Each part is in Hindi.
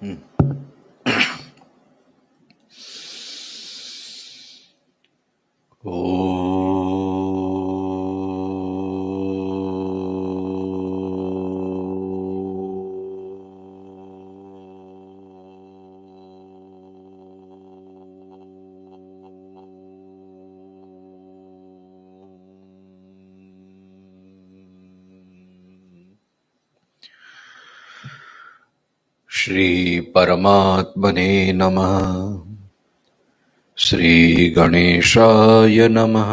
Hmm. श्री परमात्मने नमः। श्री गणेशाय नमः।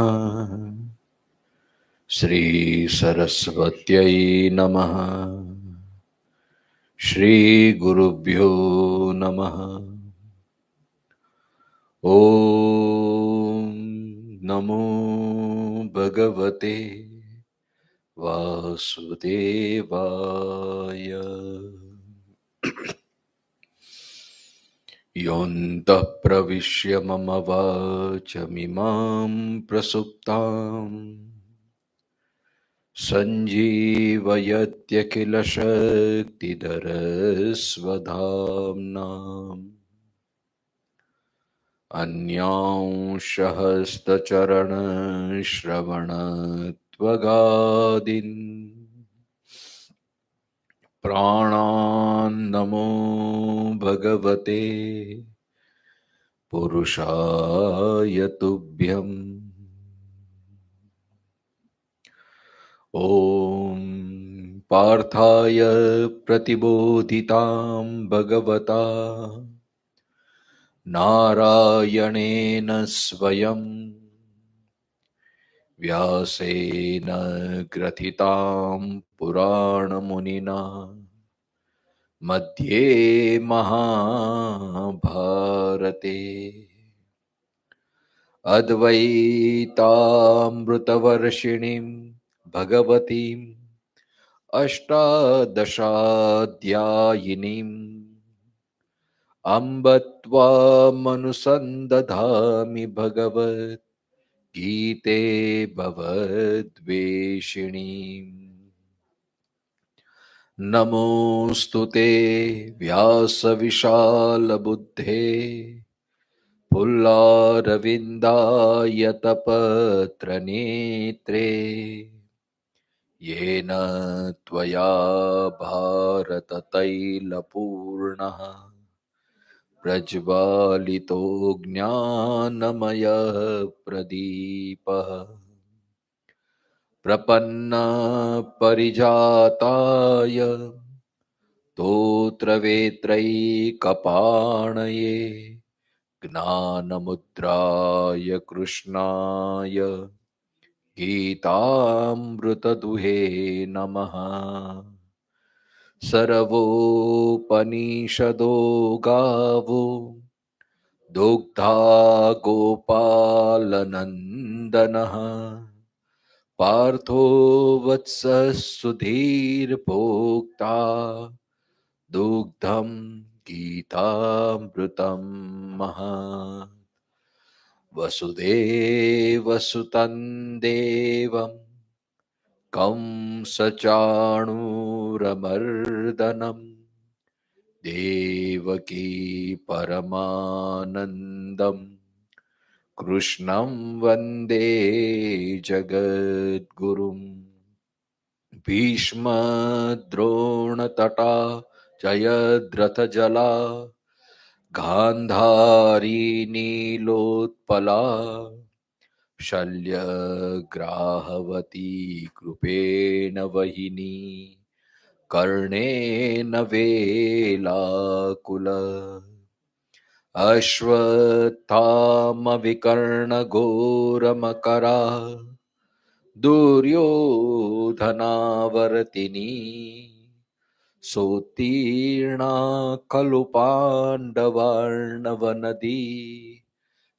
श्री सरस्वत्यै नमः। श्री गुरुभ्यो नमः। ॐ नमो भगवते वासुदेवाय। योऽन्तः प्रविश्य मम वाचमिमां प्रसुप्ताम् सञ्जीवयत्यखिलशक्तिधरस्वधाम्नाम् अन्यांशहस्तचरणश्रवणत्वगादीन् प्राणान्नमो भगवते पुरुषाय तुभ्यम्। ॐ पार्थाय प्रतिबोधितां भगवता नारायणेन स्वयं व्यासेन ग्रथितां पुराणमुनिना मध्ये महाभारते अद्वैतामृतवर्षिणीं भगवतीम् अष्टादशाध्यायिनीम् अम्ब त्वामनुसन्दधामि भगवद्गीते भवद्वेषिणीम्। नमोऽस्तु ते व्यासविशालबुद्धे पुल्लारविन्दायतपत्रनेत्रे येन त्वया भारततैलपूर्णः प्रज्वालितो ज्ञानमयः प्रदीपः प्रपन्नः परिजाताय स्तोत्रवेत्रैकपाणये ज्ञानमुद्राय कृष्णाय गीतामृतदुहे नमः। सर्वोपनिषदो गावो दुग्धा गोपालनन्दनः पार्थो वत्सः सुधीर्भोक्ता दुग्धं गीतामृतं महा। वसुदेवसुतं देवं कंसचाणूरमर्दनं देवकी परमानन्दं कृष्णं वन्दे जगद्गुरुम्। भीष्मद्रोणतटा जयद्रथजला गान्धारी नीलोत्पला शल्यग्राहवती कृपेण वहिनी कर्णेन वेलाकुल अश्वत्थामविकर्णघोरमकरा दुर्योधनावर्तिनी सोत्तीर्णा खलु पाण्डवार्णवनदी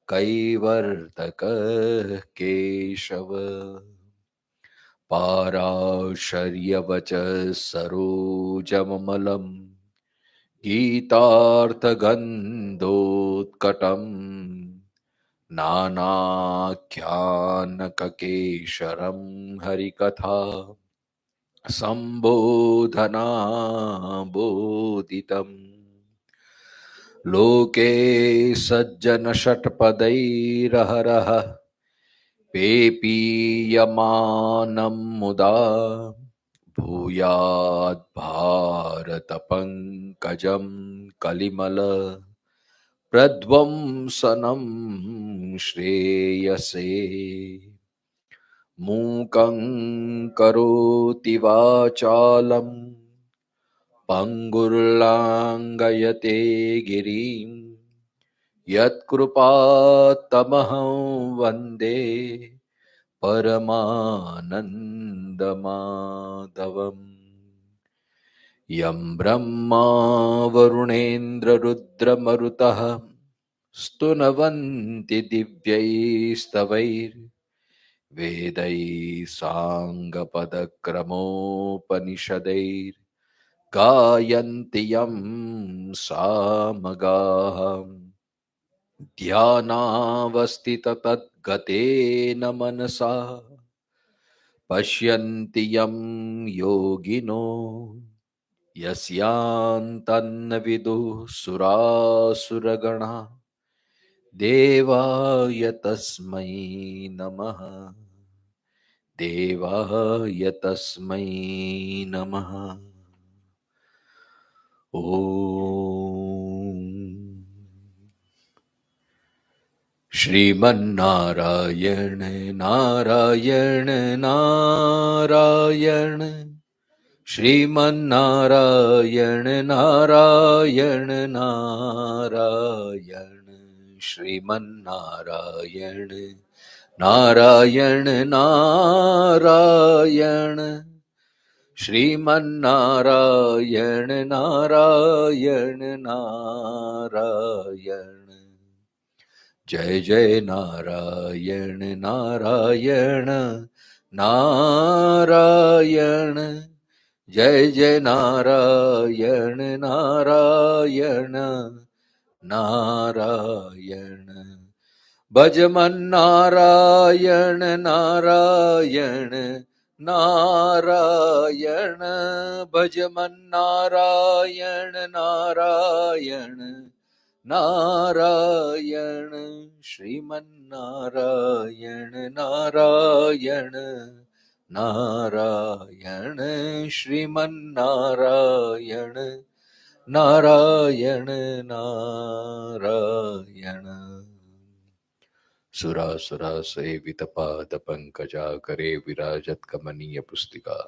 कैवर्तकः केशव पाराशर्यवचः सरोजममलं गीतार्थगन्धोत्कटम् नानाख्यानककेशरं हरिकथा सम्बोधना बोदितम्। लोके सज्जन षट्पदैरहरः पेपीयमानं मुदा भूयात् भारत पंकजं कलिमल प्रध्वंसनं श्रेयसे मूकं करोति वाचालं पंगुर्लांगयते गिरिं यत्कृपात्तमहं वन्दे परमानन्दमाधवम् यं ब्रह्मा वरुणेन्द्ररुद्रमरुतः स्तुनवन्ति दिव्यैस्तवैर्वेदैः साङ्गपदक्रमोपनिषदैर्गायन्ति यं सामगाः ध्यानावस्थिततद्गतेन मनसा पश्यन्ति यं योगिनो यस्यान्तन्न विदुः सुरासुरगणा देवाय तस्मै नमः देवाय तस्मै नमः ॐ श्रीमन्नारायण नारायण नारायण श्रीमन्नारायण नारायण नारायण श्रीमन्नारायण नारायण नारायण श्रीमन्नारायण नारायण नारायण जय जय नारायण नारायण नारायण जय जय नारायण नारायण नारायण भजमन नारायण नारायण नारायण भजमन नारायण नारायण नारायण श्रीमन्नारायण नारायण नारायण श्रीमन्नारायण नारायण नारायण सुरासुरा सेवित पाद पंकजा करे विराजत कमनीय पुस्तिका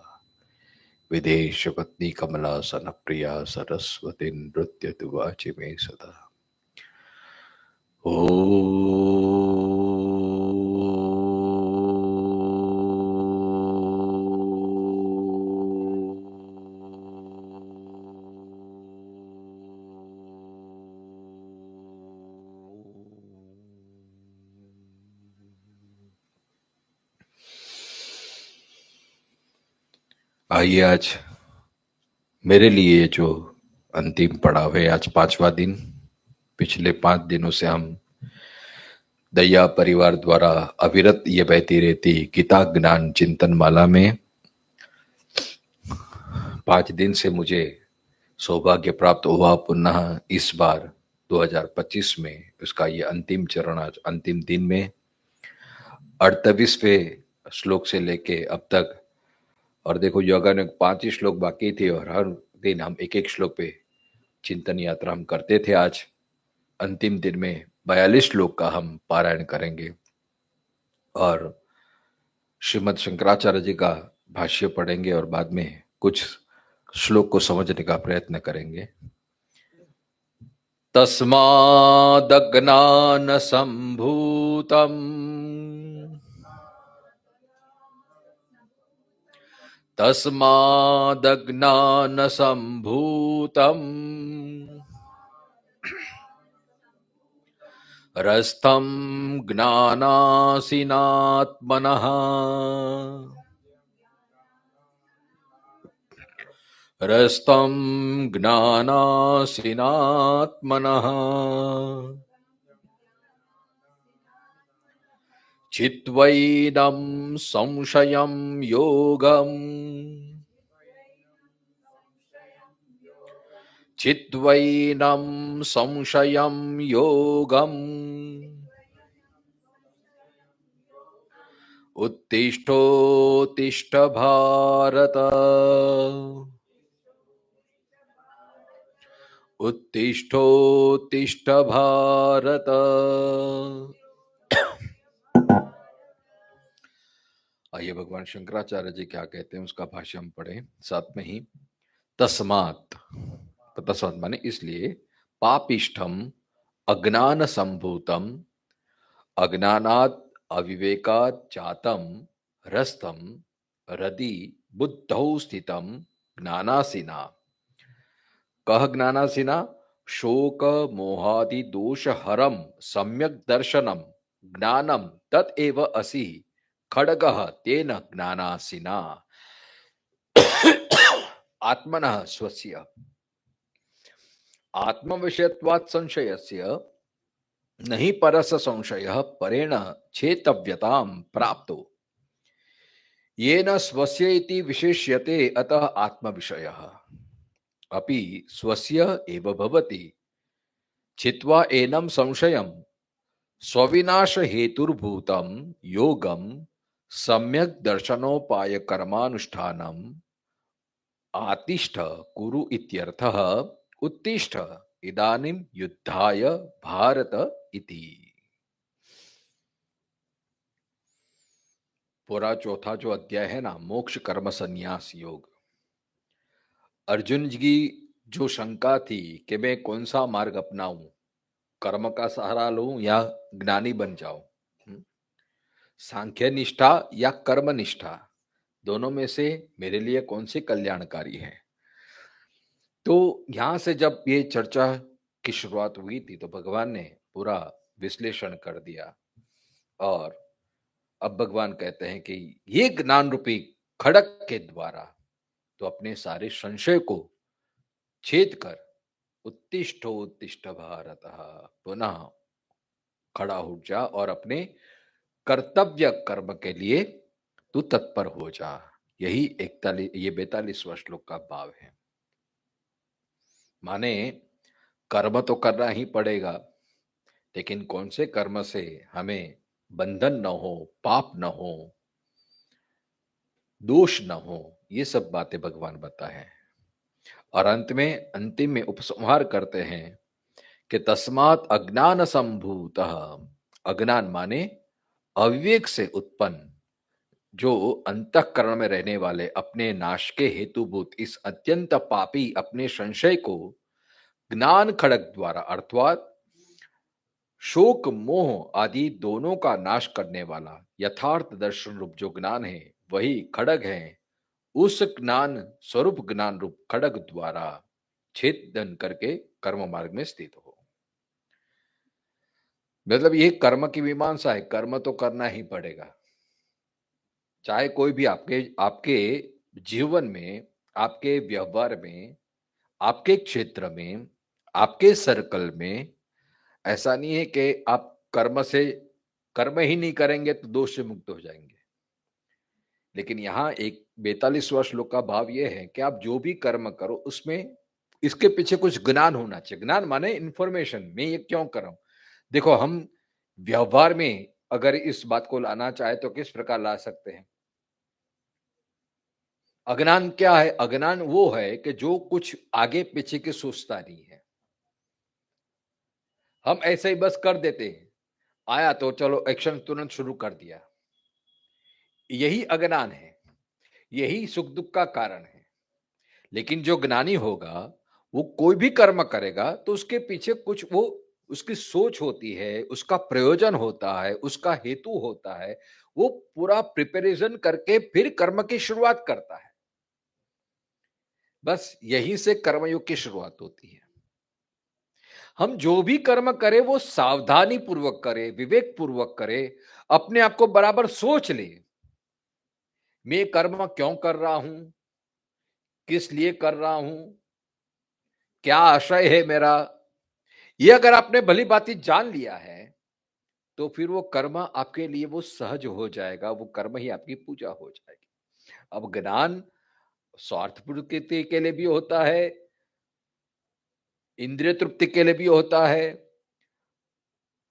विदेश पत्नी कमलासन प्रिया सरस्वती नृत्य तुवाचि मे सदा ओ आइए आज मेरे लिए जो अंतिम पड़ाव है, आज 5वां दिन। पिछले 5 दिनों से हम दया परिवार द्वारा अविरत ये बहती रहती गीता ज्ञान चिंतन माला में 5 दिन से मुझे सौभाग्य प्राप्त हुआ पुनः इस बार 2025 में उसका ये अंतिम चरण, आज अंतिम दिन में 38वें श्लोक से लेके अब तक, और देखो योगा ने 5 ही श्लोक बाकी थे और हर दिन हम एक एक श्लोक पे चिंतन यात्रा हम करते थे। आज अंतिम दिन में 42 श्लोक का हम पारायण करेंगे और श्रीमद् शंकराचार्य जी का भाष्य पढ़ेंगे और बाद में कुछ श्लोक को समझने का प्रयत्न करेंगे। तस्मादज्ञान संभूतम तस्मादज्ञान संभूतम रस्थं ज्ञानासीनात्मनः रस्थं ज्ञानासीनात्मनः चित्वैनं संशयं योगम् चिद्वैनं संशयं योगम् उत्तिष्ठोत्तिष्ठ भारत, उत्तिष्ठोत्तिष्ठ भारत। आइए भगवान शंकराचार्य जी क्या कहते हैं उसका भाष्य हम पढ़े साथ में ही। तस्मात्, तो तस्मात् माने इसलिए, पापिष्ठम अज्ञान संभूतम, अज्ञानात् अविवेकात् जातम रस्तम हृदि बुद्धौ स्थितम ज्ञानासिना। कह ज्ञानासिना? शोक मोहादि दोष हरम सम्यक दर्शनम ज्ञानम तत्एव असि खड्गः तेन ज्ञानासिना आत्मनः स्वस्य आत्मविषयत्वात् संशयस्य नहीं परस संशयः परेण चेतव्यतां प्राप्तो येन स्वस्य इति विशेष्यते अतः आत्मविषयः अपि स्वस्य एव भवति। चित्वा एनं संशयं स्वविनाश हेतुर्भूतं योगम सम्यक दर्शनोपाय कर्मानुष्ठानम आतिष्ठ कुरु इत्यर्थः। उत्तिष्ठ इदानीं युद्धाय भारत इति। पूरा चौथा जो अध्याय है ना, मोक्ष कर्म संन्यास योग, अर्जुन जी की जो शंका थी कि मैं कौन सा मार्ग अपनाऊं, कर्म का सहारा लूं या ज्ञानी बन जाऊं, सांख्य निष्ठा या कर्म निष्ठा, दोनों में से मेरे लिए कौन सी कल्याणकारी है। तो यहां से जब ये चर्चा की शुरुआत हुई थी तो भगवान ने पूरा विश्लेषण कर दिया और अब भगवान कहते हैं कि ये ज्ञान रूपी खड़क के द्वारा तो अपने सारे संशय को छेद कर उत्तिष्ठो उत्तिष्ठ भारत, पुनः खड़ा हो जा और अपने कर्तव्य कर्म के लिए तू तत्पर हो जा। यही 42वां श्लोक का भाव है। माने कर्म तो करना ही पड़ेगा, लेकिन कौन से कर्म से हमें बंधन न हो, पाप न हो, दोष न हो, ये सब बातें भगवान बताए हैं। और अंत में अंतिम में उपसंहार करते हैं कि तस्मात् अज्ञान संभूत, अज्ञान माने अविवेक से उत्पन्न, जो अंतःकरण में रहने वाले अपने नाश के हेतुभूत इस अत्यंत पापी अपने संशय को ज्ञान खड़ग द्वारा अर्थात शोक मोह आदि दोनों का नाश करने वाला यथार्थ दर्शन रूप जो ज्ञान है वही खड़ग है। उस ज्ञान स्वरूप ज्ञान रूप खड़ग द्वारा छेदन करके कर्म मार्ग में स्थित हो। मतलब ये कर्म की मीमांसा है, कर्म तो करना ही पड़ेगा। चाहे कोई भी आपके आपके जीवन में, आपके व्यवहार में, आपके क्षेत्र में, आपके सर्कल में, ऐसा नहीं है कि आप कर्म ही नहीं करेंगे तो दोष से मुक्त हो जाएंगे। लेकिन यहाँ एक 42वां श्लोक का भाव यह है कि आप जो भी कर्म करो उसमें इसके पीछे कुछ ज्ञान होना चाहिए। ज्ञान माने इंफॉर्मेशन, मैं ये क्यों कर रहा हूं। देखो, हम व्यवहार में अगर इस बात को लाना चाहे तो किस प्रकार ला सकते हैं। अज्ञान क्या है? अज्ञान वो है कि जो कुछ आगे पीछे की सोचता नहीं है, हम ऐसे ही बस कर देते हैं, आया तो चलो एक्शन तुरंत शुरू कर दिया। यही अज्ञान है, यही सुख दुख का कारण है। लेकिन जो ज्ञानी होगा वो कोई भी कर्म करेगा तो उसके पीछे कुछ वो उसकी सोच होती है, उसका प्रयोजन होता है, उसका हेतु होता है। वो पूरा प्रिपरेशन करके फिर कर्म की शुरुआत करता है। बस यहीं से कर्मयोग की शुरुआत होती है। हम जो भी कर्म करें वो सावधानी पूर्वक करें, विवेक पूर्वक करें, अपने आप को बराबर सोच ले, मैं कर्म क्यों कर रहा हूं, किस लिए कर रहा हूं, क्या आशय है मेरा। ये अगर आपने भली भांति जान लिया है तो फिर वो कर्म आपके लिए वो सहज हो जाएगा, वो कर्म ही आपकी पूजा हो जाएगी। अब ज्ञान स्वार्थ पूर्ति के लिए भी होता है, इंद्रिय तृप्ति के लिए भी होता है।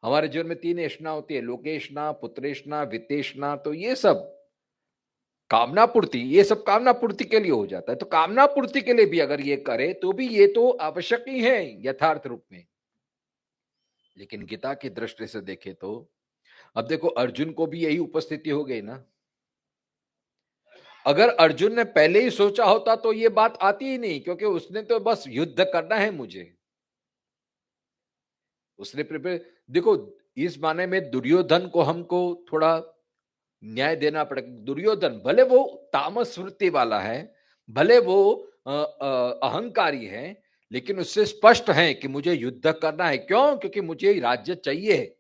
हमारे जीवन में 3 ऐष्णा होती है, लोकेष्णा, पुत्रेष्णा, वित्तेष्णा। तो ये सब कामना पूर्ति, ये सब कामना पूर्ति के लिए हो जाता है। तो कामना पूर्ति के लिए भी अगर ये करे तो भी ये तो आवश्यक ही है यथार्थ रूप में। लेकिन गीता की दृष्टि से देखें तो अब देखो अर्जुन को भी यही उपस्थिति हो गई ना। अगर अर्जुन ने पहले ही सोचा होता तो ये बात आती ही नहीं, क्योंकि उसने तो बस युद्ध करना है मुझे। उसने प्रिपेयर, देखो इस माने में दुर्योधन को हमको थोड़ा न्याय देना पड़ेगा। दुर्योधन भले वो तामस वृत्ति वाला है, भले वो अहंकारी है, लेकिन उससे स्पष्ट है कि मुझे युद्ध करना है। क्यों? क्योंकि मुझे राज्य चाहिए।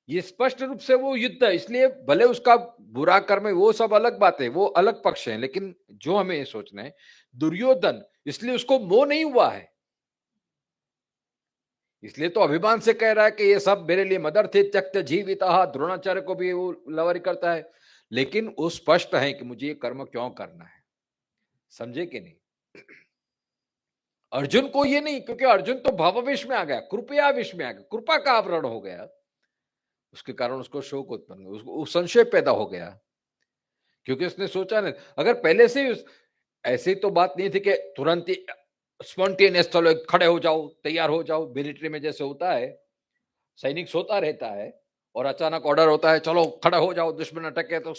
ये स्पष्ट रूप से वो युद्ध है। इसलिए भले उसका बुरा कर्म है, वो सब अलग बात है, वो अलग पक्ष है, लेकिन जो हमें ये सोचना है, दुर्योधन इसलिए उसको मोह नहीं हुआ है। इसलिए तो अभिमान से कह रहा है कि ये सब मेरे लिए मदर थे त्यक्त जीविता। द्रोणाचार्य को भी वो लवारी करता है, लेकिन वो स्पष्ट है कि मुझे ये कर्म क्यों करना है। समझे कि नहीं? अर्जुन को ये नहीं, क्योंकि अर्जुन तो भावावेश में आ गया, कृपया विष में आ गया, कृपा का आवरण हो गया। उसके कारण उसको शोक उत्पन्न, उसको संशय पैदा हो गया, क्योंकि उसने सोचा नहीं। अगर पहले से ही ऐसी तो बात नहीं थी कि तुरंत ही स्पॉन्टेनियस चलो खड़े हो जाओ, तैयार हो जाओ। मिलिट्री में जैसे होता है, सैनिक सोता रहता है और अचानक ऑर्डर होता है चलो खड़ा हो जाओ, दुश्मन अटके तो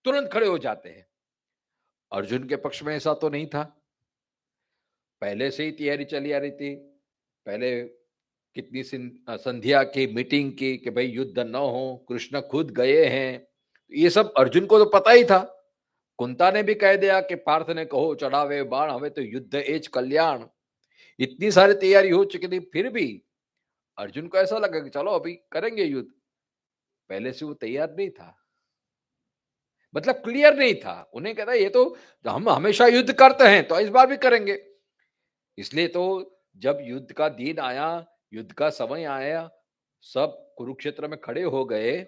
तुरंत खड़े हो जाते हैं। अर्जुन के पक्ष में ऐसा तो नहीं था। पहले से ही तैयारी चली आ रही थी। पहले कितनी संध्या की मीटिंग की कि भाई युद्ध न हो, कृष्ण खुद गए हैं। ये सब अर्जुन को तो पता ही था। कुंता ने भी कह दिया कि पार्थ ने कहो चढ़ावे बाण, हमें तो युद्ध एज कल्याण। इतनी सारी तैयारी हो चुकी थी, फिर भी अर्जुन को ऐसा लगा कि चलो अभी करेंगे युद्ध। पहले से वो तैयार नहीं था, मतलब क्लियर नहीं था। उन्हें कहता ये तो हम हमेशा युद्ध करते हैं तो इस बार भी करेंगे। इसलिए तो जब युद्ध का दिन आया, युद्ध का समय आया, सब कुरुक्षेत्र में खड़े हो गए।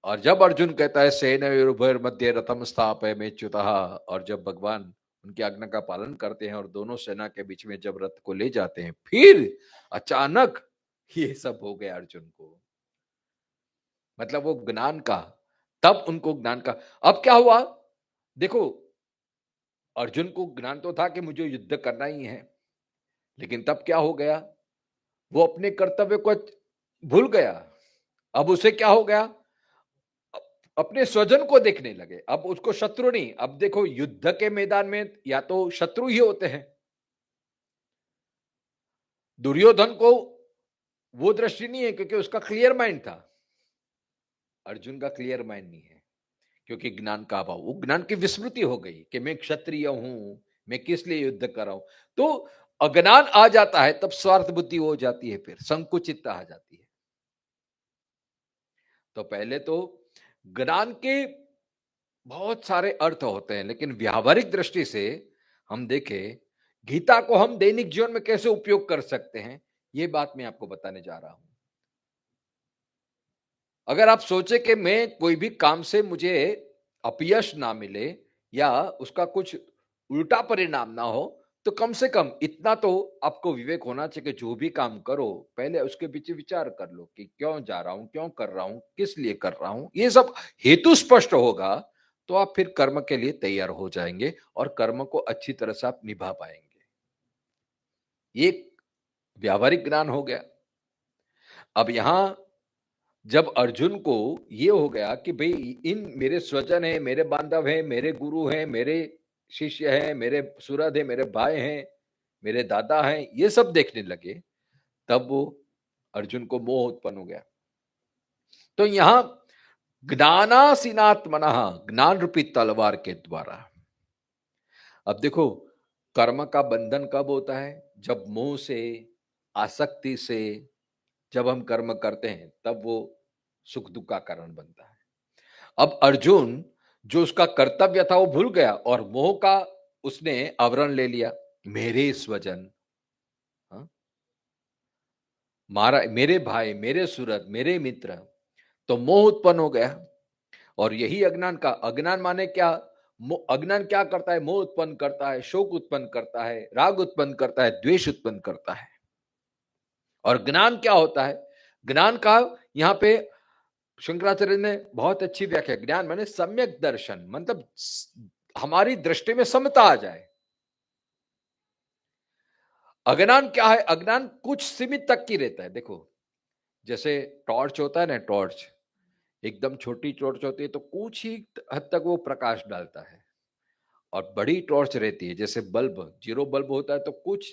और जब अर्जुन कहता है सेनयोरुभयोर मध्य रथम स्थापय मेच्युतः, और जब भगवान उनकी आज्ञा का पालन करते हैं और दोनों सेना के बीच में जब रथ को ले जाते हैं, फिर अचानक ये सब हो गया अर्जुन को। मतलब वो ज्ञान का, तब उनको ज्ञान का। अब क्या हुआ देखो, अर्जुन को ज्ञान तो था कि मुझे युद्ध करना ही है, लेकिन तब क्या हो गया, वो अपने कर्तव्य को भूल गया। अब उसे क्या हो गया, अपने स्वजन को देखने लगे। अब उसको शत्रु नहीं, अब देखो युद्ध के मैदान में या तो शत्रु ही होते हैं। दुर्योधन को वो दृष्टि नहीं है क्योंकि उसका क्लियर माइंड था। अर्जुन का क्लियर माइंड नहीं है क्योंकि ज्ञान का अभाव, वो ज्ञान की विस्मृति हो गई कि मैं क्षत्रिय हूं, मैं किस लिए युद्ध कर रहा हूं। तो अज्ञान आ जाता है तब स्वार्थ बुद्धि हो जाती है, फिर संकुचितता आ जाती है। तो पहले तो ज्ञान के बहुत सारे अर्थ होते हैं, लेकिन व्यावहारिक दृष्टि से हम देखें गीता को हम दैनिक जीवन में कैसे उपयोग कर सकते हैं, ये बात मैं आपको बताने जा रहा हूं। अगर आप सोचे कि मैं कोई भी काम से मुझे अपयश ना मिले या उसका कुछ उल्टा परिणाम ना हो, तो कम से कम इतना तो आपको विवेक होना चाहिए कि जो भी काम करो पहले उसके पीछे विचार कर लो कि क्यों जा रहा हूं, क्यों कर रहा हूं, किस लिए कर रहा हूं। ये सब हेतु स्पष्ट होगा तो आप फिर कर्म के लिए तैयार हो जाएंगे और कर्म को अच्छी तरह से आप निभा पाएंगे। ये व्यावहारिक ज्ञान हो गया। अब यहां जब अर्जुन को ये हो गया कि भाई इन मेरे स्वजन है, मेरे बांधव है, मेरे गुरु हैं, मेरे शिष्य हैं, मेरे सुहृद है, मेरे भाई हैं, मेरे दादा हैं, ये सब देखने लगे, तब वो अर्जुन को मोह उत्पन्न हो गया। तो यहां ज्ञानासीनात्मना, ज्ञान रूपी तलवार के द्वारा। अब देखो कर्म का बंधन कब होता है, जब मोह से, आसक्ति से जब हम कर्म करते हैं तब वो सुख दुख का कारण बनता है। अब अर्जुन जो उसका कर्तव्य था वो भूल गया और मोह का उसने आवरण ले लिया। मेरे स्वजन, हाँ? मारा, मेरे भाई, मेरे सुहृद, मेरे मित्र, तो मोह उत्पन्न हो गया। और यही अज्ञान का, अज्ञान माने क्या, अज्ञान क्या करता है? मोह उत्पन्न करता है, शोक उत्पन्न करता है, राग उत्पन्न करता है, द्वेष उत्पन्न करता है। और ज्ञान क्या होता है? ज्ञान का यहाँ पे शंकराचार्य ने बहुत अच्छी व्याख्या, ज्ञान माने सम्यक दर्शन, मतलब हमारी दृष्टि में समता आ जाए। अज्ञान क्या है? अज्ञान कुछ सीमित तक की रहता है। देखो, जैसे टॉर्च होता है ना, टॉर्च एकदम छोटी टॉर्च होती है तो कुछ ही हद तक वो प्रकाश डालता है, और बड़ी टॉर्च रहती है जैसे बल्ब, जीरो बल्ब होता है तो कुछ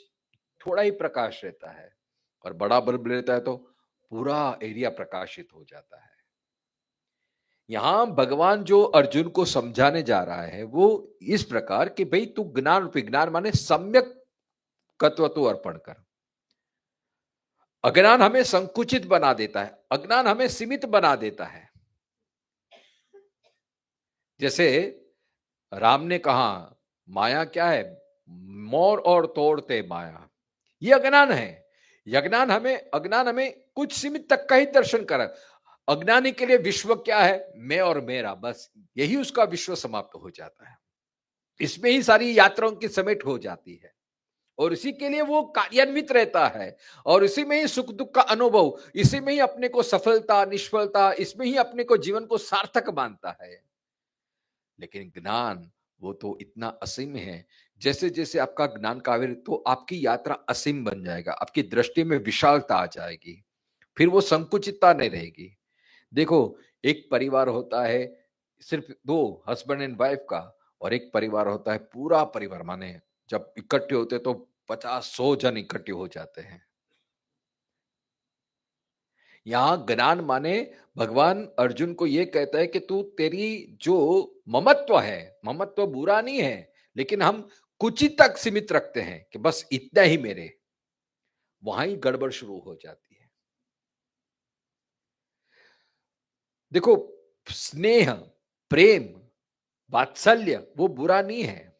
थोड़ा ही प्रकाश रहता है, और बड़ा बल्ब रहता है तो पूरा एरिया प्रकाशित हो जाता है। यहां भगवान जो अर्जुन को समझाने जा रहा है वो इस प्रकार कि भाई तू ज्ञान रूपी, ज्ञान माने सम्यक तत्व तो अर्पण कर। अज्ञान हमें संकुचित बना देता है, अज्ञान हमें सीमित बना देता है। जैसे राम ने कहा माया क्या है? मोर और तोड़ते माया, ये अज्ञान है। अज्ञान हमें कुछ सीमित तक का ही दर्शन कर। अज्ञानी के लिए विश्व क्या है? मैं और मेरा, बस यही उसका विश्व समाप्त हो जाता है। इसमें ही सारी यात्राओं की समेट हो जाती है, और इसी के लिए वो कार्यान्वित रहता है, और इसी में ही सुख दुख का अनुभव, इसी में ही अपने को सफलता निष्फलता, इसमें ही अपने को जीवन को सार्थक मानता है। लेकिन ज्ञान वो तो इतना असीम है, जैसे जैसे आपका ज्ञान का आविर्भाव, तो आपकी यात्रा असीम बन जाएगा, आपकी दृष्टि में विशालता आ जाएगी, फिर वो संकुचितता नहीं रहेगी। देखो, एक परिवार होता है सिर्फ दो, हस्बैंड एंड वाइफ का, और एक परिवार होता है पूरा परिवार, माने जब इकट्ठे होते तो 50-100 जन इकट्ठे हो जाते हैं। यहां ज्ञान माने भगवान अर्जुन को यह कहता है कि तू, तेरी जो ममत्व है, ममत्व बुरा नहीं है, लेकिन हम कुछ ही तक सीमित रखते हैं कि बस इतना ही मेरे, वहां ही गड़बड़ शुरू हो जाती है। देखो, स्नेह, प्रेम, वात्सल्य वो बुरा नहीं है,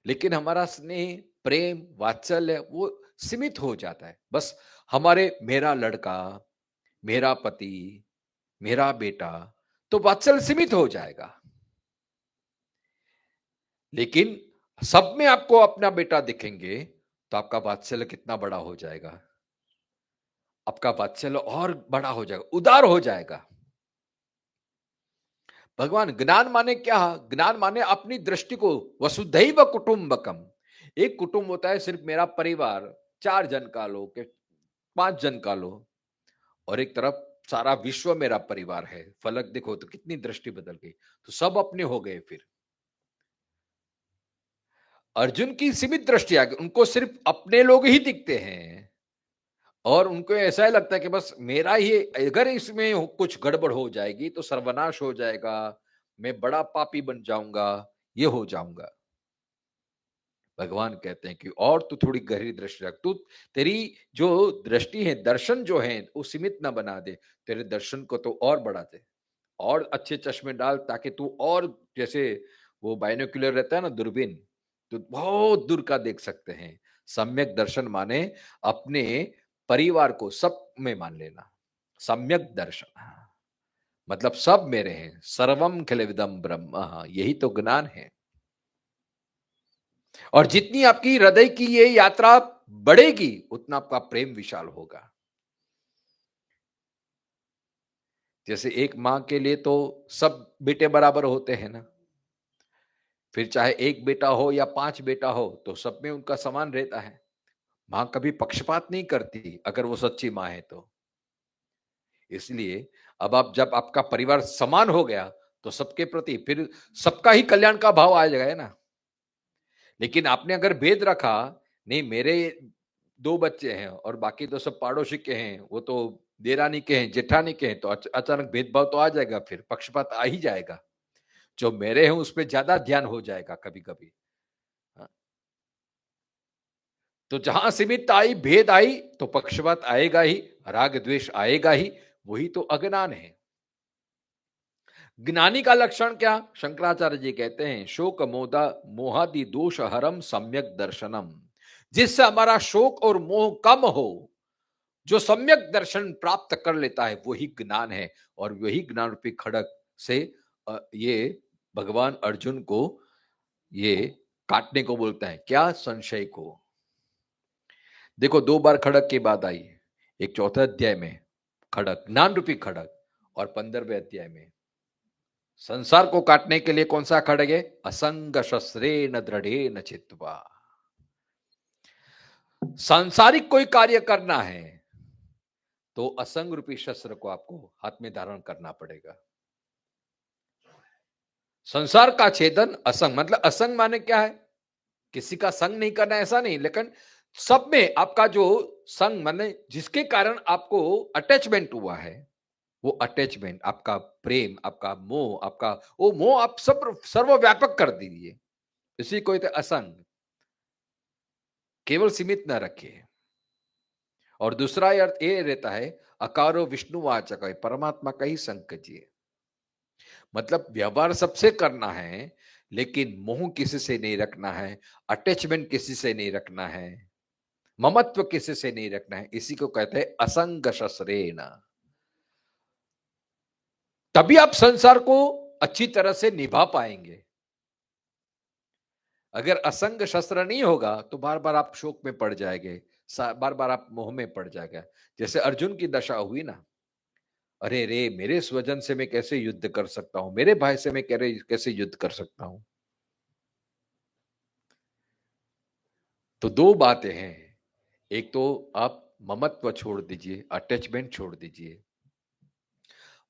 लेकिन हमारा स्नेह, प्रेम, वात्सल्य वो सीमित हो जाता है। बस हमारे, मेरा लड़का, मेरा पति, मेरा बेटा, तो वात्सल्य सीमित हो जाएगा। लेकिन सब में आपको अपना बेटा दिखेंगे तो आपका वात्सल्य कितना बड़ा हो जाएगा? आपका वात्सल्य और बड़ा हो जाएगा, उदार हो जाएगा। भगवान, ज्ञान माने क्या? ज्ञान माने अपनी दृष्टि को, वसुधैव कुटुंबकम। एक कुटुंब होता है सिर्फ मेरा परिवार, 4 जन का लो के 5 जन का लो, और एक तरफ सारा विश्व मेरा परिवार है। फलक देखो तो कितनी दृष्टि बदल गई, तो सब अपने हो गए। फिर अर्जुन की सीमित दृष्टि आ गई, उनको सिर्फ अपने लोग ही दिखते हैं, और उनको ऐसा ही लगता है कि बस मेरा ही, अगर इसमें कुछ गड़बड़ हो जाएगी तो सर्वनाश हो जाएगा, मैं बड़ा पापी बन जाऊंगा, ये हो जाऊंगा। भगवान कहते हैं कि और तू थोड़ी गहरी दृष्टि रख, तू, तेरी जो दृष्टि है, दर्शन जो है वो सीमित ना बना दे, तेरे दर्शन को तो और बढ़ा दे, और अच्छे चश्मे डाल, ताकि तू और, जैसे वो बाइनोक्यूलर रहता है ना, दूरबीन, तो बहुत दूर का देख सकते हैं। सम्यक दर्शन माने अपने परिवार को सब में मान लेना, सम्यक दर्शन, मतलब सब मेरे हैं, सर्वम खिलविदम ब्रह्म, यही तो ज्ञान है। और जितनी आपकी हृदय की ये यात्रा बढ़ेगी उतना आपका प्रेम विशाल होगा। जैसे एक मां के लिए तो सब बेटे बराबर होते हैं ना, फिर चाहे एक बेटा हो या 5 बेटा हो तो सब में उनका समान रहता है। मां कभी पक्षपात नहीं करती, अगर वो सच्ची मां है तो। इसलिए अब आप, जब आपका परिवार समान हो गया तो सबके प्रति फिर सबका ही कल्याण का भाव आ जाएगा ना। लेकिन आपने अगर भेद रखा, नहीं मेरे 2 बच्चे हैं और बाकी तो सब पड़ोसी के हैं, वो तो देरानी के हैं, जेठानी के हैं, तो अचानक भेदभाव तो आ जाएगा, फिर पक्षपात आ ही जाएगा। जो मेरे हैं उस पे ज्यादा ध्यान हो जाएगा कभी-कभी। हाँ, तो जहां सीमित आई, भेद आई, तो पक्षपात आएगा ही, राग द्वेष आएगा ही, वही तो अज्ञान है। ज्ञानी का लक्षण क्या? शंकराचार्य जी कहते हैं, शोक मोदा मोहादि दोष हरम सम्यक दर्शनम, जिससे हमारा शोक और मोह कम हो, जो सम्यक दर्शन प्राप्त कर लेता है वही ज्ञान है। और वही ज्ञान रूपी खड़क से ये भगवान अर्जुन को ये काटने को बोलता है, क्या? संशय को। देखो, 2 बार खड़ग की बात आई, एक चौथे अध्याय में खड़ग, ज्ञान रूपी खड़ग, और 15वें अध्याय में संसार को काटने के लिए कौन सा खड़ग है? असंग शस्त्रे न दृढ़े न चित्वा। सांसारिक कोई कार्य करना है तो असंग रूपी शस्त्र को आपको हाथ में धारण करना पड़ेगा। संसार का छेदन असंग, मतलब असंग माने क्या है? किसी का संग नहीं करना ऐसा नहीं, लेकिन सब में आपका जो संग माने जिसके कारण आपको अटैचमेंट हुआ है, वो अटैचमेंट, आपका प्रेम, आपका मोह, आपका वो मोह आप सब सर्वव्यापक कर दीजिए। इसी को कहते असंग, केवल सीमित न रखिए। और दूसरा अर्थ ये रहता है अकारो विष्णुवाचक है, परमात्मा का ही संग कीजिए। मतलब व्यवहार सबसे करना है, लेकिन मोह किसी से नहीं रखना है, अटैचमेंट किसी से नहीं रखना है, ममत्व किसी से नहीं रखना है। इसी को कहते हैं असंग शस्त्रेण। तभी आप संसार को अच्छी तरह से निभा पाएंगे। अगर असंग शस्त्र नहीं होगा तो बार बार आप शोक में पड़ जाएंगे, बार बार आप मोह में पड़ जाएगा। जैसे अर्जुन की दशा हुई ना, अरे रे, मेरे स्वजन से मैं कैसे युद्ध कर सकता हूं, मेरे भाई से मैं कैसे युद्ध कर सकता हूं। तो 2 बातें हैं, एक तो आप ममत्व छोड़ दीजिए, अटैचमेंट छोड़ दीजिए।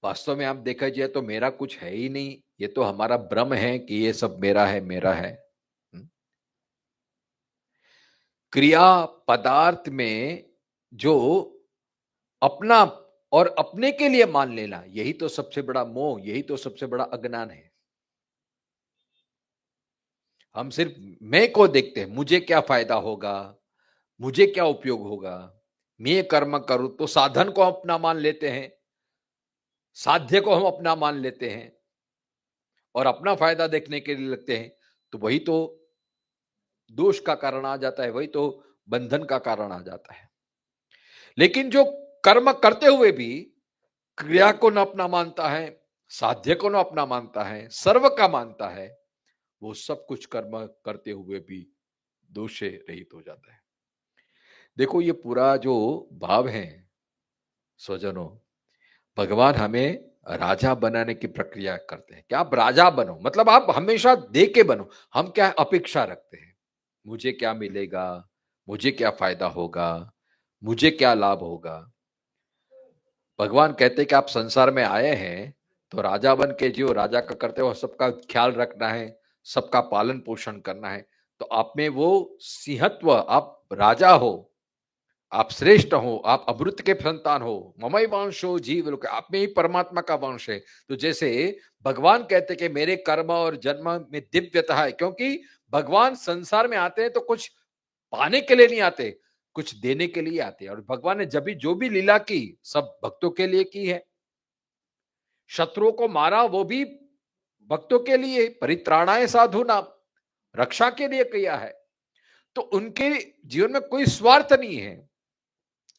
वास्तव में आप देखा जाए तो मेरा कुछ है ही नहीं, ये तो हमारा भ्रम है कि ये सब मेरा है, मेरा है। क्रिया पदार्थ में जो अपना और अपने के लिए मान लेना, यही तो सबसे बड़ा मोह, यही तो सबसे बड़ा अज्ञान है। हम सिर्फ मैं को देखते हैं, मुझे क्या फायदा होगा, मुझे क्या उपयोग होगा, मैं ये कर्म करूं तो साधन को अपना मान लेते हैं, साध्य को हम अपना मान लेते हैं और अपना फायदा देखने के लिए लगते हैं। तो वही तो दोष का कारण आ जाता है, वही तो बंधन का कारण आ जाता है। लेकिन जो कर्म करते हुए भी क्रिया को न अपना मानता है, साध्य को न अपना मानता है, सर्व का मानता है, वो सब कुछ कर्म करते हुए भी दोष से रहित हो जाता है। देखो, ये पूरा जो भाव है स्वजनों, भगवान हमें राजा बनाने की प्रक्रिया करते हैं कि आप राजा बनो, मतलब आप हमेशा दे के बनो। हम क्या अपेक्षा रखते हैं, मुझे क्या मिलेगा, मुझे क्या फायदा होगा, मुझे क्या लाभ होगा। भगवान कहते हैं कि आप संसार में आए हैं तो राजा बन के जियो, राजा का करते हो सबका ख्याल रखना है, सबका पालन पोषण करना है। तो आप में वो सिंहत्व, आप राजा हो, आप श्रेष्ठ हो, आप अमृत के संतान हो, ममई वंशो जीव लोक, आप में ही परमात्मा का वंश है। तो जैसे भगवान कहते कि मेरे कर्म और जन्म में दिव्यता है, क्योंकि भगवान संसार में आते हैं तो कुछ पाने के लिए नहीं आते, कुछ देने के लिए आते हैं। और भगवान ने जब भी जो भी लीला की, सब भक्तों के लिए की है। शत्रुओं को मारा, वो भी भक्तों के लिए, परित्राणाय साधु नाम, रक्षा के लिए किया है। तो उनके जीवन में कोई स्वार्थ नहीं है।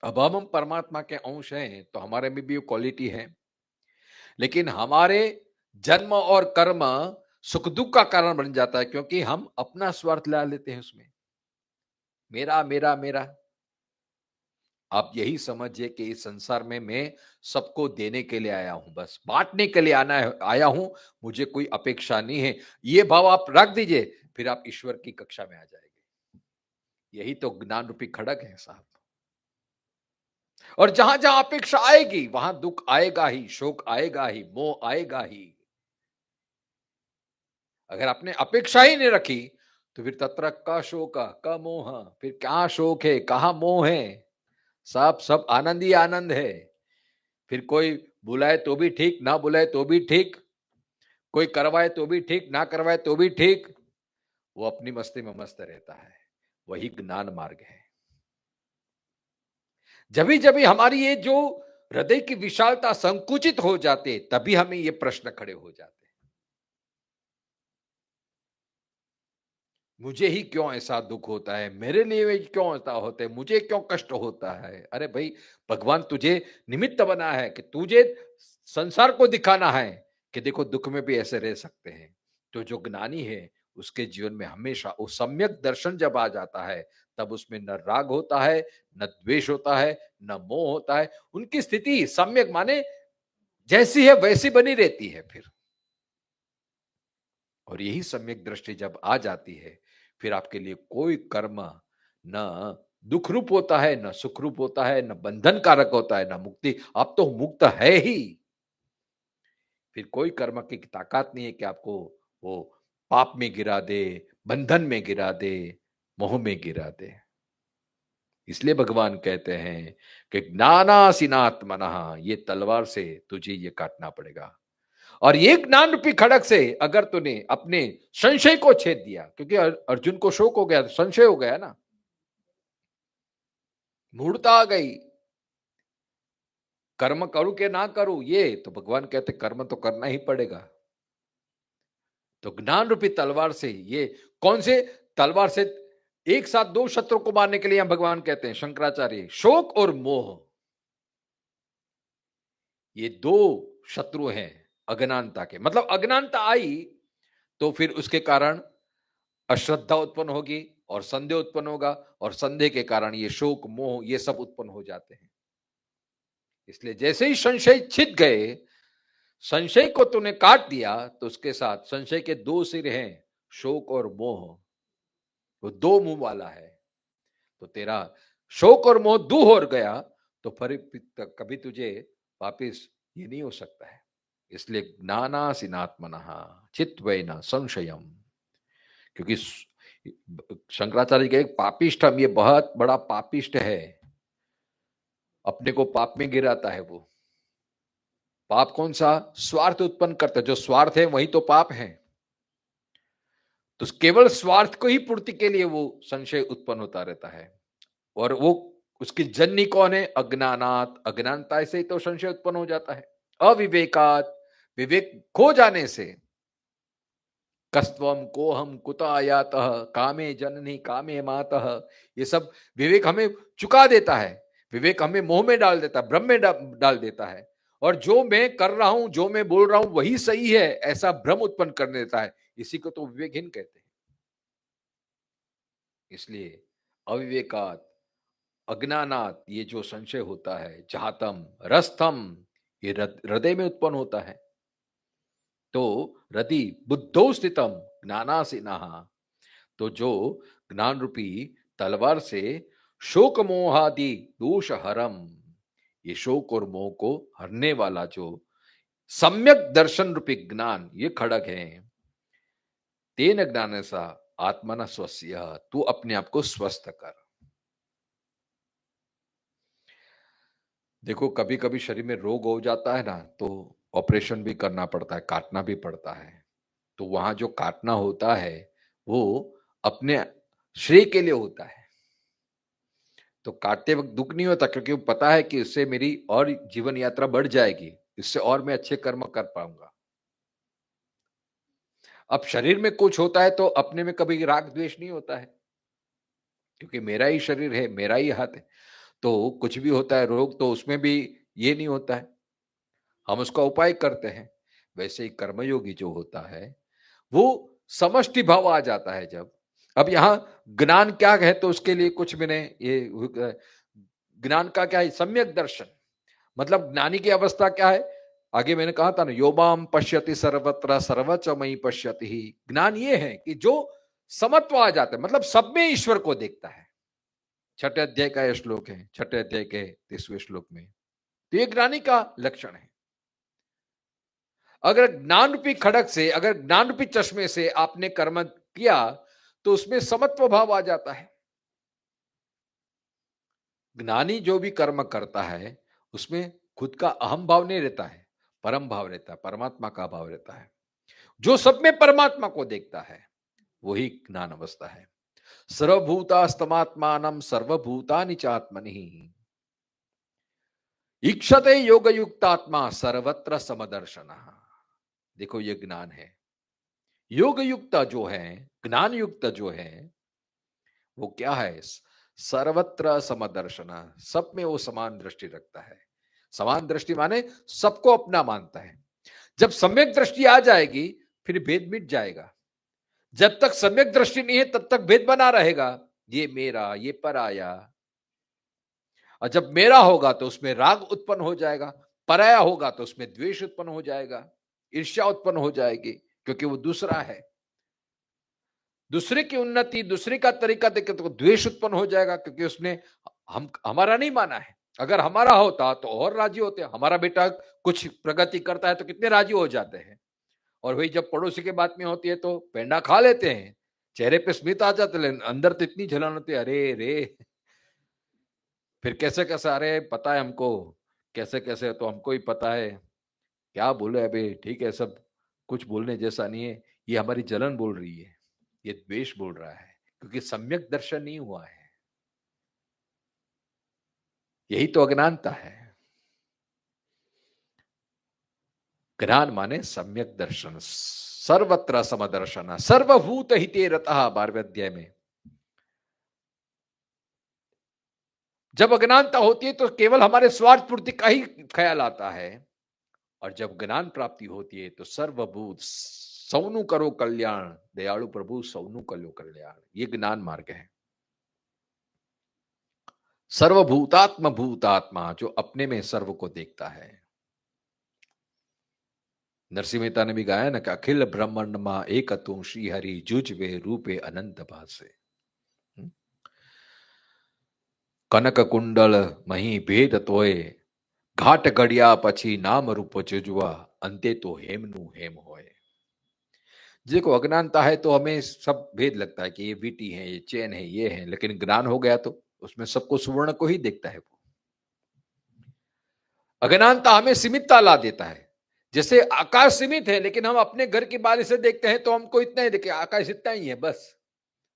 अब हम परमात्मा के अंश हैं तो हमारे में भी वो क्वालिटी है, लेकिन हमारे जन्म और कर्म सुख दुख का कारण बन जाता है, क्योंकि हम अपना स्वार्थ ला लेते हैं उसमें, मेरा मेरा मेरा। आप यही समझिए कि इस संसार में मैं सबको देने के लिए आया हूं, बस बांटने के लिए आया हूं, मुझे कोई अपेक्षा नहीं है। ये भाव आप रख दीजिए, फिर आप ईश्वर की कक्षा में आ जाएंगे। यही तो ज्ञान रूपी खड़ग है साहब। और जहां जहां अपेक्षा आएगी वहां दुख आएगा ही, शोक आएगा ही, मोह आएगा ही। अगर आपने अपेक्षा ही नहीं रखी तो फिर तत्र का शोक का मोह, फिर क्या शोक है, कहां मोह है, सब सब आनंद ही आनंद है। फिर कोई बुलाए तो भी ठीक, ना बुलाए तो भी ठीक, कोई करवाए तो भी ठीक, ना करवाए तो भी ठीक, वो अपनी मस्ती में मस्त रहता है। वही ज्ञान मार्ग है। जब जब हमारी ये जो हृदय की विशालता संकुचित हो जाते, तभी हमें ये प्रश्न खड़े हो जाते, मुझे ही क्यों ऐसा दुख होता है, मेरे लिए क्यों ऐसा होता है, मुझे क्यों कष्ट होता है। अरे भाई, भगवान तुझे निमित्त बना है कि तुझे संसार को दिखाना है कि देखो दुख में भी ऐसे रह सकते हैं। तो जो ज्ञानी है उसके जीवन में हमेशा वो सम्यक दर्शन जब आ जाता है, तब उसमें न राग होता है, न द्वेष होता है, न मोह होता है। उनकी स्थिति सम्यक माने जैसी है वैसी बनी रहती है फिर। और यही सम्यक दृष्टि जब आ जाती है, फिर आपके लिए कोई कर्म न दुख रूप होता है, न सुख रूप होता है, न बंधन कारक होता है, न मुक्ति। आप तो मुक्त है ही। फिर कोई कर्म की ताकत नहीं है कि आपको वो पाप में गिरा दे, बंधन में गिरा दे, मोह में गिरा दे। इसलिए भगवान कहते हैं कि ज्ञानासीनात्मनः, ये तलवार से तुझे ये काटना पड़ेगा। और ये ज्ञान रूपी खड़क से अगर तूने अपने संशय को छेद दिया, क्योंकि अर्जुन को शोक हो गया, संशय हो गया ना, मूढ़ता आ गई, कर्म करूं कि ना करूं, ये तो भगवान कहते कर्म तो करना ही पड़ेगा। तो ज्ञान रूपी तलवार से, ये कौन से तलवार से? एक साथ दो शत्रु को मारने के लिए भगवान कहते हैं शंकराचार्य, शोक और मोह, ये दो शत्रु हैं अज्ञानता के। मतलब अज्ञानता आई तो फिर उसके कारण अश्रद्धा उत्पन्न होगी और संदेह उत्पन्न होगा, और संदेह के कारण ये शोक मोह ये सब उत्पन्न हो जाते हैं। इसलिए जैसे ही संशय छिद गए, संशय को तूने काट दिया, तो उसके साथ संशय के दो सिर हैं, शोक और मोह, वो दो मुंह वाला है। तो तेरा शोक और मोह दूर हो गया तो फिर कभी तुझे वापिस ये नहीं हो सकता है। इसलिए ज्ञानासीनात्मनः चित्वेन संशयम, क्योंकि शंकराचार्य के एक पापिष्ट, हम ये बहुत बड़ा पापिष्ट है, अपने को पाप में गिराता है। वो पाप कौन सा? स्वार्थ उत्पन्न करता है। जो स्वार्थ है वही तो पाप है। तो केवल स्वार्थ को ही पूर्ति के लिए वो संशय उत्पन्न होता रहता है। और वो उसकी जननी कौन है? अज्ञानात, अज्ञानता से ही तो संशय उत्पन्न हो जाता है। अविवेकात, विवेक खो जाने से, कस्त्वम को हम कुत आयातः कामे जननी कामे मातः, ये सब विवेक हमें चुका देता है। विवेक हमें मोह में डाल देता है, भ्रम में डाल देता है, और जो मैं कर रहा हूं, जो मैं बोल रहा हूं वही सही है, ऐसा भ्रम उत्पन्न कर देता है। इसी को तो विवेकहीन कहते हैं। इसलिए अविवेकात, अज्ञानात, ये जो संशय होता है, जातम रस्थम, ये हृदय में उत्पन्न होता है। तो हृदय बुद्धौ स्थितम ज्ञानासीनः, तो जो ज्ञान रूपी तलवार से शोक मोहादि दोष हरम, ये शोक और मोह को हरने वाला जो सम्यक दर्शन रूपी ज्ञान, ये खड़क है। तेन ज्ञान सा आत्मना स्वस्य, तू अपने आप को स्वस्थ कर। देखो कभी कभी शरीर में रोग हो जाता है ना, तो ऑपरेशन भी करना पड़ता है, काटना भी पड़ता है। तो वहां जो काटना होता है वो अपने श्रेय के लिए होता है। तो काटते वक्त दुख नहीं होता, क्योंकि वो पता है कि इससे मेरी और जीवन यात्रा बढ़ जाएगी, इससे और मैं अच्छे कर्म कर पाऊंगा। अब शरीर में कुछ होता है तो अपने में कभी राग द्वेष नहीं होता है, क्योंकि मेरा ही शरीर है, मेरा ही हाथ है। तो कुछ भी होता है रोग, तो उसमें भी ये नहीं होता है, हम उसका उपाय करते हैं। वैसे ही कर्मयोगी जो होता है वो समष्टि भाव आ जाता है जब। अब यहां ज्ञान क्या है, तो उसके लिए कुछ मैंने ये ज्ञान का क्या है? सम्यक दर्शन। मतलब ज्ञानी की अवस्था क्या है? आगे मैंने कहा था ना, योमाम पश्यति सर्वत्र सर्वच मयि पश्यति ही। ज्ञान ये है कि जो समत्व आ जाता है, मतलब सब में ईश्वर को देखता है। छठे अध्याय का यह श्लोक है, छठे अध्याय के 30वें श्लोक में। तो ये ज्ञानी का लक्षण है। अगर ज्ञान रूपी खड़क से, अगर ज्ञान रूपी चश्मे से आपने कर्म किया, तो उसमें समत्व भाव आ जाता है। ज्ञानी जो भी कर्म करता है उसमें खुद का अहम भाव नहीं रहता है, परम भाव रहता है, परमात्मा का भाव रहता है। जो सब में परमात्मा को देखता है वही ज्ञान अवस्था है। सर्वभूतास्तमात्मानं सर्वभूतानि चात्मनि ईक्षते योग युक्तात्मा सर्वत्र समदर्शन। देखो ये ज्ञान है। योग युक्त जो है, ज्ञान युक्त जो है, वो क्या है? सर्वत्र समदर्शन, सब में वो समान दृष्टि रखता है। समान दृष्टि माने सबको अपना मानता है। जब सम्यक दृष्टि आ जाएगी फिर भेद मिट जाएगा। जब तक सम्यक दृष्टि नहीं है तब तक भेद बना रहेगा, ये मेरा, ये पराया। और जब मेरा होगा तो उसमें राग उत्पन्न हो जाएगा, पराया होगा तो उसमें द्वेष उत्पन्न हो जाएगा, ईर्ष्या उत्पन्न हो जाएगी, क्योंकि वो दूसरा है। दूसरे की उन्नति, दूसरे का तरीका देख के तो द्वेष उत्पन्न हो जाएगा, क्योंकि उसने हम हमारा नहीं माना है। अगर हमारा होता तो और राजी होते। हमारा बेटा कुछ प्रगति करता है तो कितने राजी हो जाते हैं, और वही जब पड़ोसी की बात में होती है तो पेंडा खा लेते हैं, चेहरे पे स्मित आ जाते, लेकिन अंदर तो इतनी जलन होती है, अरे रे। फिर कैसे कैसे, अरे पता है हमको, कैसे कैसे तो हमको ही पता है, क्या बोले अभी, ठीक है सब, कुछ बोलने जैसा नहीं है। ये हमारी जलन बोल रही है, ये द्वेष बोल रहा है, क्योंकि सम्यक दर्शन नहीं हुआ है। यही तो अज्ञानता है। ज्ञान माने सम्यक दर्शन, सर्वत्र समदर्शन, सर्वभूत हिते रतः, 12वें अध्याय में। जब अज्ञानता होती है तो केवल हमारे स्वार्थ पूर्ति का ही ख्याल आता है, और जब ज्ञान प्राप्ति होती है तो सर्वभूत सौनु करो कल्याण, दयालु प्रभु सौनु करो कल्याण, ये ज्ञान मार्ग है। सर्वभूतात्म भूतात्मा, जो अपने में सर्व को देखता है। नरसिंह मेहता ने भी गाया ना कि अखिल ब्रह्मांड मा एक तू श्री हरि जुज वे रूपे अनंत भासे। कनक कुंडल मही भेद तोय, घाट गड़िया पछी नाम रूप जुजवा, अंते तो हेमनु हेम होए। देखो अज्ञानता है तो हमें सब भेद लगता है कि ये वीटी है, ये चैन है, ये है, लेकिन ज्ञान हो गया तो उसमें सबको सुवर्ण को ही देखता है वो। अज्ञानता हमें सीमितता ला देता है। जैसे आकाश सीमित है, लेकिन हम अपने घर की बारी से देखते हैं तो हमको इतना ही देखे, आकाश इतना ही है बस,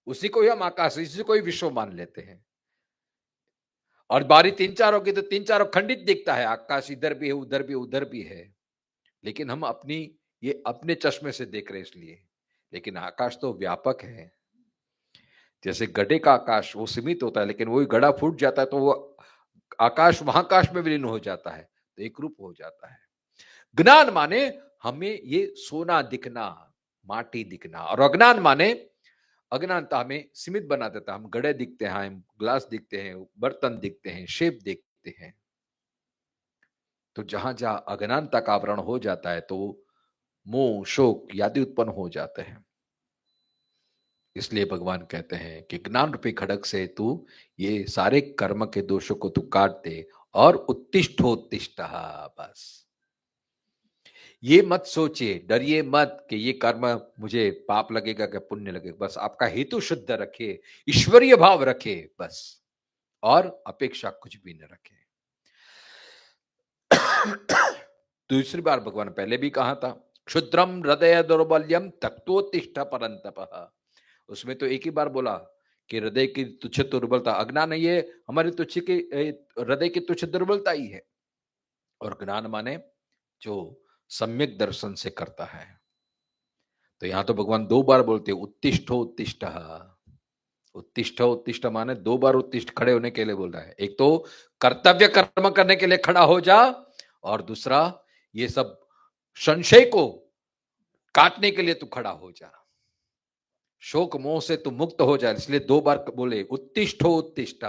उसी को ही हम आकाश, इसी को ही विश्व मान लेते हैं। और बारी तीन चार होगी तो तीन चारों खंडित दिखता है, आकाश इधर भी है, उधर भी, उधर भी है, लेकिन हम अपनी ये अपने चश्मे से देख रहे हैं इसलिए। लेकिन आकाश तो व्यापक है। जैसे गड्ढे का आकाश वो सीमित होता है, लेकिन वही गड्ढा फूट जाता है तो वो आकाश महाकाश में विलीन हो जाता है, तो एक रूप हो जाता है। ज्ञान माने हमें ये सोना दिखना, माटी दिखना, और अज्ञान माने अज्ञानता हमें सीमित बना देता है। हम गड़े दिखते हैं, हम ग्लास दिखते हैं, बर्तन दिखते हैं, शेप दिखते हैं। तो जहां जहां अज्ञानता का आवरण हो जाता है तो मोह शोक आदि उत्पन्न हो जाते हैं। इसलिए भगवान कहते हैं कि ज्ञान रूपी खड़ग से तू ये सारे कर्म के दोषों को तू काट दे, और उत्तिष्ठोत्तिष्ठ, बस ये मत सोचिए, डरिए मत कि ये कर्म मुझे पाप लगेगा कि पुण्य लगेगा। बस आपका हेतु शुद्ध रखे, ईश्वरीय भाव रखे बस, और अपेक्षा कुछ भी न रखे। दूसरी बार भगवान पहले भी कहा था, क्षुद्रम हृदय दौर्बल्यम तक्तोत्तिष्ठ परंतप। उसमें तो एक ही बार बोला कि हृदय की तुच्छ दुर्बलता, अज्ञान ये हमारी तुच्छ की हृदय की तुच्छ दुर्बलता ही है। और ज्ञान माने जो सम्यक दर्शन से करता है। तो यहां तो भगवान दो बार बोलते हैं, उत्तिष्ठो उत्तिष्ठ। उत्तिष्ठ उत्तिष्ठ माने दो बार उत्तिष्ठ, खड़े होने के लिए बोल रहा है। एक तो कर्तव्य कर्म करने के लिए खड़ा हो जा, और दूसरा ये सब संशय को काटने के लिए तू खड़ा हो जा, शोक मोह से तू मुक्त हो जाए। इसलिए दो बार बोले उत्तिष्ठो उत्तिष्ठ।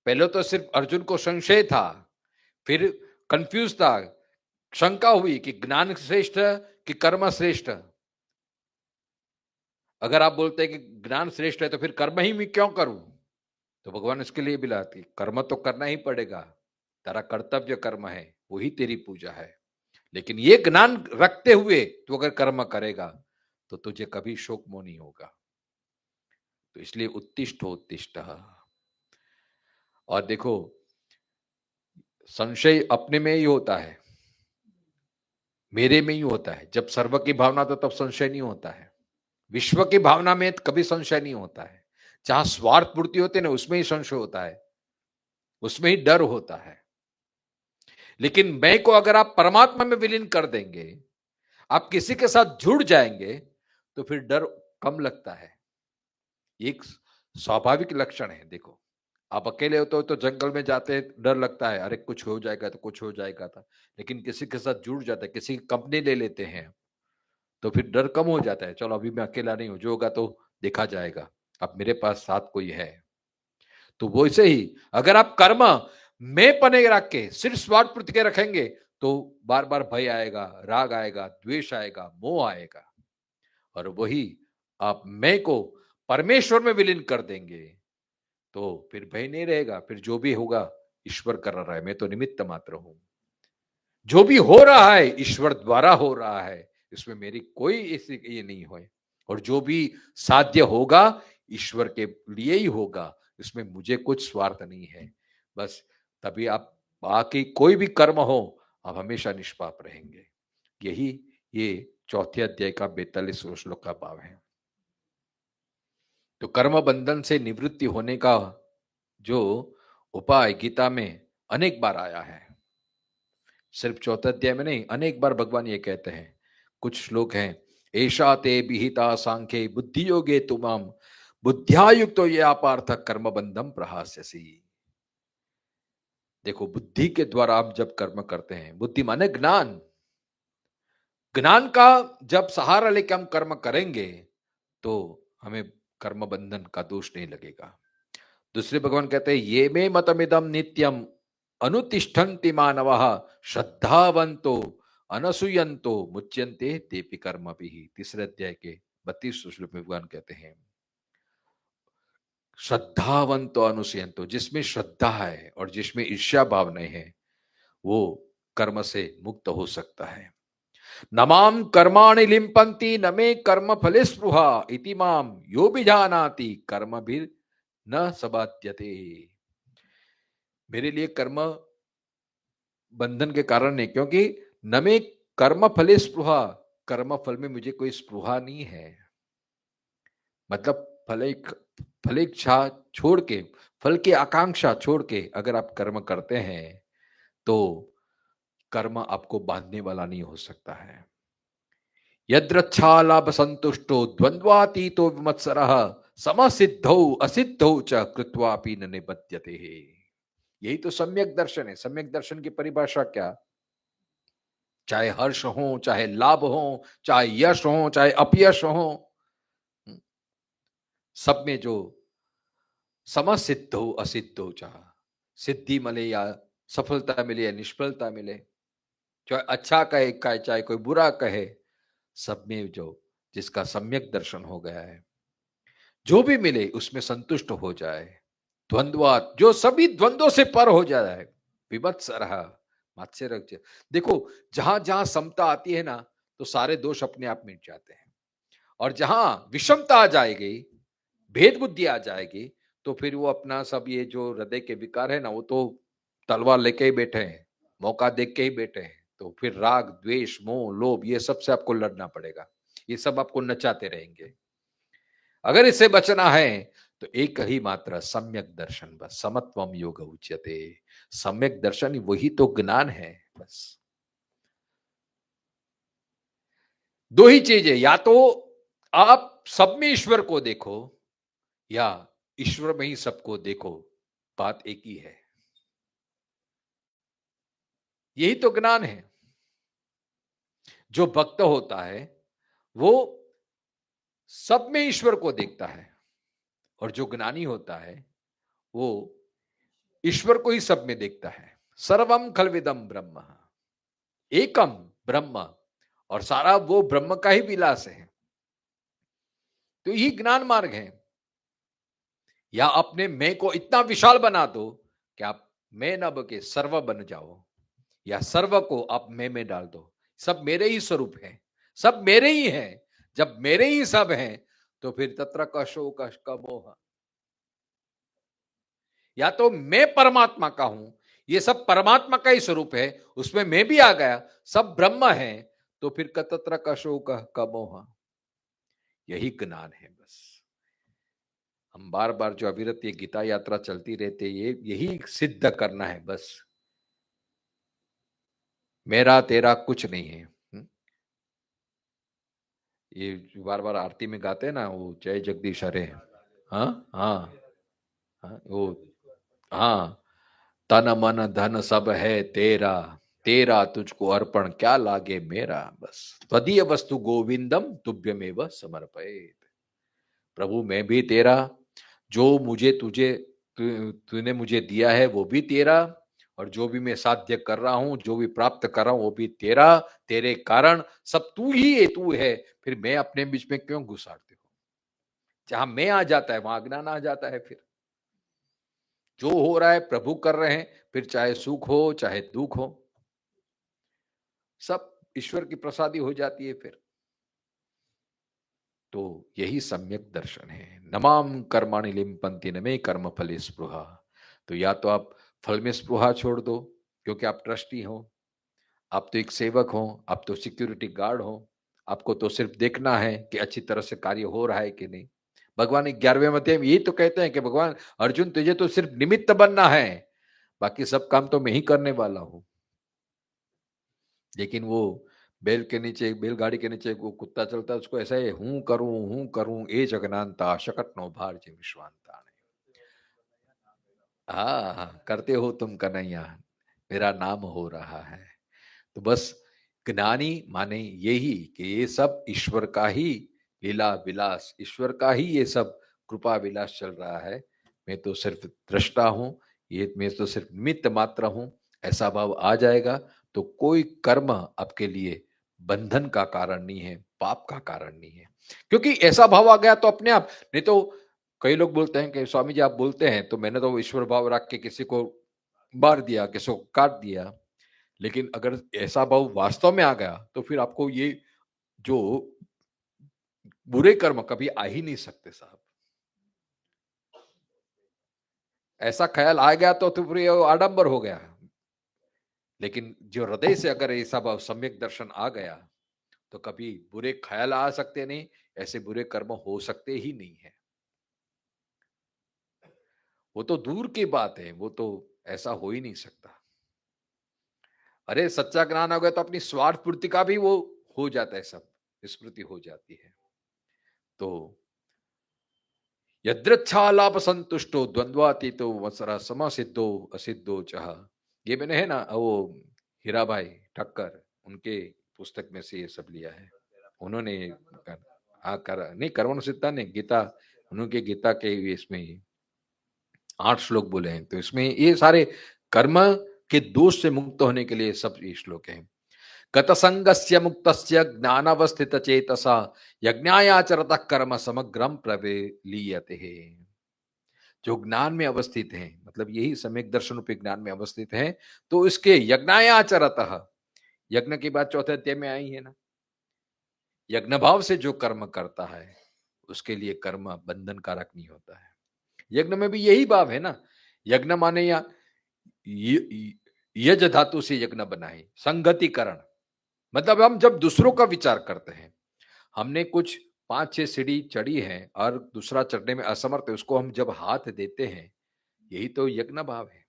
पहले तो सिर्फ अर्जुन को संशय था, फिर कंफ्यूज था, शंका हुई कि ज्ञान श्रेष्ठ कि कर्म श्रेष्ठ। अगर आप बोलते हैं कि ज्ञान श्रेष्ठ है तो फिर कर्म ही मैं क्यों करूं, तो भगवान इसके लिए भी लाती, कर्म तो करना ही पड़ेगा, तेरा कर्तव्य कर्म है, वही तेरी पूजा है। लेकिन ये ज्ञान रखते हुए तू अगर कर्म करेगा तो तुझे कभी शोक मोह नहीं होगा। तो इसलिए उत्तिष्ठ उत्तिष्ठ। और देखो संशय अपने में ही होता है, मेरे में ही होता है। जब सर्व की भावना तो तब संशय नहीं होता है। विश्व की भावना में कभी संशय नहीं होता है। जहां स्वार्थ पूर्ति होती है ना, उसमें ही संशय होता है, उसमें ही डर होता है। लेकिन मैं को अगर आप परमात्मा में विलीन कर देंगे, आप किसी के साथ जुड़ जाएंगे, तो फिर डर कम लगता है। एक स्वाभाविक लक्षण है। देखो आप अकेले होते हो तो जंगल में जाते डर लगता है, अरे कुछ हो जाएगा तो कुछ हो जाएगा था। लेकिन किसी के साथ जुड़ जाते हैं, किसी की कंपनी ले लेते हैं, तो फिर डर कम हो जाता है, चलो अभी मैं अकेला नहीं हूं, जो होगा तो देखा जाएगा, अब मेरे पास साथ कोई है। तो वैसे ही अगर आप कर्म मैं पने रख के सिर्फ स्वार्थ पूर्ति के रखेंगे तो बार बार भय आएगा, राग आएगा, द्वेष आएगा, मोह आएगा। और वही आप मैं को परमेश्वर में विलीन कर देंगे तो फिर भय नहीं रहेगा, फिर जो भी होगा ईश्वर कर रहा है, मैं तो निमित्त मात्र हूं। जो भी हो रहा है ईश्वर द्वारा हो रहा है, इसमें मेरी कोई ऐसी ये नहीं हो। और जो भी साध्य होगा ईश्वर के लिए ही होगा, इसमें मुझे कुछ स्वार्थ नहीं है। बस तभी आप बाकी कोई भी कर्म हो आप हमेशा निष्पाप रहेंगे। यही ये चौथे अध्याय का 42वें श्लोक का भाव है। तो कर्म बंधन से निवृत्ति होने का जो उपाय गीता में अनेक बार आया है, सिर्फ चौथे अध्याय में नहीं, अनेक बार भगवान ये कहते हैं। कुछ श्लोक हैं, ऐशा ते विहिता सांख्ये बुद्धि योगे तुमाम बुद्ध्यायुक्त तो ये अपार्थ कर्म बंधम प्रहास्यसि। देखो बुद्धि के द्वारा आप जब कर्म करते हैं, बुद्धि माने ज्ञान, ज्ञान का जब सहारा लेके हम कर्म करेंगे तो हमें कर्म बंधन का दोष नहीं लगेगा। दूसरे भगवान कहते हैं, ये में मतमिदम नित्यम अनुतिष्ठन्ति मानवः श्रद्धावंतो अनसूयंतो मुच्यन्ते तेपि कर्म भी। तीसरे अध्याय के 32 श्लोक में भगवान कहते हैं, श्रद्धावंतो अनुसूयंतो, जिसमें श्रद्धा है और जिसमें ईर्ष्या भाव नहीं है वो कर्म से मुक्त हो सकता है। नमाम कर्माणि लिंपन्ति न मे कर्म फले स्पृहा इति माम यो विजानाति कर्म भी न सबाध्यते। मेरे लिए कर्म बंधन के कारण नहीं, क्योंकि न में कर्म फले स्पृहा, कर्म फल में मुझे कोई स्पृहा नहीं है। मतलब फल इच्छा छोड़ के, फल की आकांक्षा छोड़ के अगर आप कर्म करते हैं तो कर्म आपको बांधने वाला नहीं हो सकता है। यद्रच्छा लाभ संतुष्टो द्वंद्वातीतो विमत्सरः समसिद्धौ असिद्धौ च कृत्वापि न निबध्यते। यही तो सम्यक दर्शन है। सम्यक दर्शन की परिभाषा क्या? चाहे हर्ष हो, चाहे लाभ हो, चाहे यश हो, चाहे अपयश हो, सब में जो समसिद्ध हो असिद्ध हो, चाहे सिद्धि मिले या सफलता मिले या निष्फलता मिले, चाहे अच्छा कहे चाहे कोई बुरा कहे, सब में जो जिसका सम्यक दर्शन हो गया है, जो भी मिले उसमें संतुष्ट हो जाए, द्वंद्वात जो सभी द्वंद्वों से पर हो जाए, विमत्सरः मात्स्य रख। देखो जहां जहां समता आती है ना तो सारे दोष अपने आप मिट जाते हैं, और जहां विषमता आ जाएगी, भेद बुद्धि आ जाएगी, तो फिर वो अपना सब ये जो हृदय के विकार है ना, वो तो तलवार लेके ही बैठे हैं, मौका देख के ही बैठे हैं। तो फिर राग द्वेष मोह लोभ ये सब से आपको लड़ना पड़ेगा, ये सब आपको नचाते रहेंगे। अगर इससे बचना है तो एक ही मात्र सम्यक दर्शन, बस समत्वम योग उच्यते। सम्यक दर्शन वही तो ज्ञान है। बस दो ही चीजें, या तो आप सब में ईश्वर को देखो या ईश्वर में ही सबको देखो, बात एक ही है। यही तो ज्ञान है। जो भक्त होता है वो सब में ईश्वर को देखता है, और जो ज्ञानी होता है वो ईश्वर को ही सब में देखता है। सर्वम खलविदम ब्रह्म, एकम ब्रह्म, और सारा वो ब्रह्म का ही विलास है। तो यही ज्ञान मार्ग है। या अपने मैं को इतना विशाल बना दो कि आप मैं न बके सर्व बन जाओ, या सर्व को आप मैं में डाल दो, सब मेरे ही स्वरूप है, सब मेरे ही है। जब मेरे ही सब है तो फिर तत्र का शोक का मोह। या तो मैं परमात्मा का हूं, ये सब परमात्मा का ही स्वरूप है, उसमें मैं भी आ गया, सब ब्रह्म है, तो फिर तत्र का शोक का मोह। यही ज्ञान है। बस हम बार बार जो अविरत ये गीता यात्रा चलती रहती है, यही सिद्ध करना है। बस मेरा तेरा कुछ नहीं है। ये बार बार आरती में गाते हैं ना, वो जय जगदीश हरे। हाँ हाँ हाँ, वो हाँ, तन मन धन सब है तेरा, तेरा तुझको अर्पण क्या लागे मेरा, बस त्वदीय वस्तु गोविंदम तुभ्यमेव समर्पयेत। प्रभु मैं भी तेरा, जो मुझे तुझे तूने मुझे दिया है वो भी तेरा, और जो भी मैं साध्य कर रहा हूं, जो भी प्राप्त कर रहा हूं वो भी तेरा। तेरे कारण सब तू ही है, तू है, फिर मैं अपने बीच में क्यों घुसाड़ते हो? जहां मैं आ जाता है वहां अज्ञान आ जाता है। फिर जो हो रहा है प्रभु कर रहे हैं, फिर चाहे सुख हो चाहे दुख हो, सब ईश्वर की प्रसादी हो जाती है फिर। तो यही सम्यक दर्शन है। नमाम कर्माणि लिम्पन्ति न मे कर्म फले स्पृहा। तो या तो आप फल में स्पृहा छोड़ दो, क्योंकि आप ट्रस्टी हो, आप तो एक सेवक हो, आप तो सिक्योरिटी गार्ड हो, आपको तो सिर्फ देखना है कि अच्छी तरह से कार्य हो रहा है कि नहीं। भगवान 11वें अध्याय में यही तो कहते हैं कि भगवान अर्जुन तुझे तो सिर्फ निमित्त बनना है, बाकी सब काम तो मैं ही करने वाला हूं। लेकिन वो बैलगाड़ी के नीचे वो कुत्ता चलता है, उसको ऐसा है हूं करूं ए जगनांता शकट नो भार जे विश्वांता। हाँ हाँ, करते हो तुम कन्हैया, मेरा नाम हो रहा है। तो बस ज्ञानी माने यही कि ये सब ईश्वर का ही लीला विलास, ईश्वर का ही ये सब कृपा विलास चल रहा है। मैं तो सिर्फ दृष्टा हूं, ये मैं तो सिर्फ निमित्त मात्र हूं। ऐसा भाव आ जाएगा तो कोई कर्म आपके लिए बंधन का कारण नहीं है, पाप का कारण नहीं है। क्योंकि ऐसा भाव आ गया तो अपने आप, नहीं तो कई लोग बोलते हैं कि स्वामी जी आप बोलते हैं तो मैंने तो ईश्वर भाव रख के किसी को मार दिया, किसी को काट दिया। लेकिन अगर ऐसा भाव वास्तव में आ गया तो फिर आपको ये जो बुरे कर्म कभी आ ही नहीं सकते साहब। ऐसा ख्याल आ गया तो फिर ये आडंबर हो गया। लेकिन जो हृदय से अगर ऐसा भाव सम्यक दर्शन आ गया तो कभी बुरे ख्याल आ सकते नहीं, ऐसे बुरे कर्म हो सकते ही नहीं है। वो तो दूर की बात है, वो तो ऐसा हो ही नहीं सकता। अरे सच्चा ज्ञान हो गया तो अपनी स्वार्थ पूर्ति का भी वो हो जाता है, सब स्मृति हो जाती है। तो यदृच्छालाभ संतुष्टो द्वंद्वातीतो वत्सरा समसिद्धो असिद्धो चाह। ये मैंने है ना वो हीरा भाई ठक्कर, उनके पुस्तक में से ये सब लिया है। उन्होंने हाँ कर नहीं, कर्मण सिद्धा ने गीता, उनके गीता के इसमें 8 श्लोक बोले हैं। तो इसमें ये सारे कर्म के दोष से मुक्त होने के लिए सब ये श्लोक हैं। गतसंगस्य मुक्तस्य ज्ञानावस्थित चेतसा यज्ञायाचरत कर्म समग्रम प्रवेलीयते। जो ज्ञान में अवस्थित है, मतलब यही सम्यक दर्शन पे ज्ञान में अवस्थित है, तो इसके यज्ञायाचरत, यज्ञ की बात चौथे अध्याय में आई है ना। यज्ञ भाव से जो कर्म करता है उसके लिए कर्म बंधन कारक नहीं होता है। यज्ञ में भी यही भाव है ना। यज्ञ माने या यज धातु से यज्ञ बना है, संगतिकरण। मतलब हम जब दूसरों का विचार करते हैं, हमने कुछ 5-6 सीढ़ी चढ़ी है और दूसरा चढ़ने में असमर्थ है, उसको हम जब हाथ देते हैं, यही तो यज्ञ भाव है।